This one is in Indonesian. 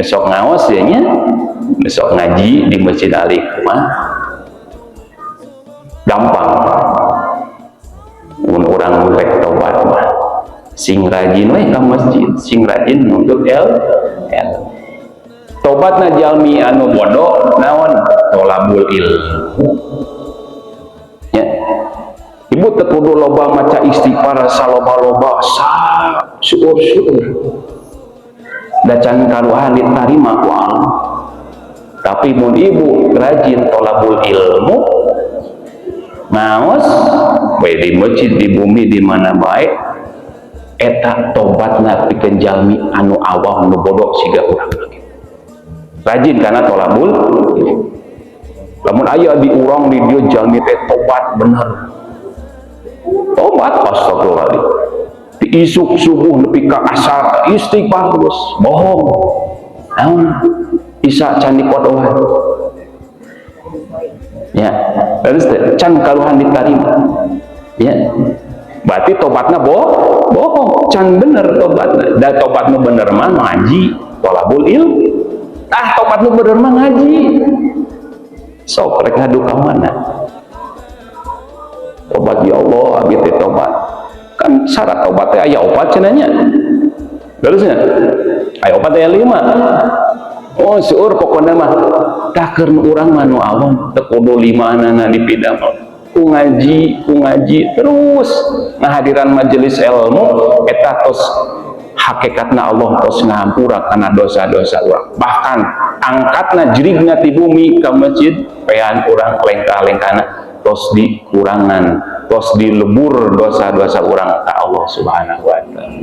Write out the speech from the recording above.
besok ngaos ya nya, besok ngaji di Masjid Al-Hikmah gampang. Orang rek tobat mah sing rajin we ka masjid, sing rajin nuntut ilmu. Tobatna jalmi anu bodoh naon tolabul ilmu ya. Ibu teu kudu loba maca istighfar saloba-loba syukur-syukur da can karuhan ditarima ku Allah. Tapi mun ibu rajin tolabul ilmu ngaos bae di masjid, di bumi, di mana bae, eta tobatna pikeun jalmi anu awam nu bodoh siga urang lagi. Rajin karena tolabul. Lamun aya di urang di dieu jalmi teh tobat bener. Tobat astagfirullahaladzim. Di isuk subuh nepi ka asar istighfar terus, bohong. Naon? Isa can dipodohan. Ya, terus can kaluhan ditarima. Ya. Berarti tobatna bohong, can bener tobatna. Da tobatna bener mah ngaji, tolabul ilmu. Tobatna bener mah ngaji. Sok rek ngadu ka mana? Tobat ya Allah, abi teh tobat. Kan syarat tobat teh aya opat cenanya. Terusnya aya opat aya 5. Oh, seueur pokona mah takeun urang mah nu awam teu kudu 5 anana dipidang. Ku ngaji terus ngahadiran majelis ilmu eta tos hakikatna Allah tos ngahampura kana dosa-dosa urang. Bahkan angkatna jerigna ti bumi ka masjid pean urang lengka-lengkana tos dikurangan, tos dilebur dosa-dosa urang ka Allah Subhanahu wa taala.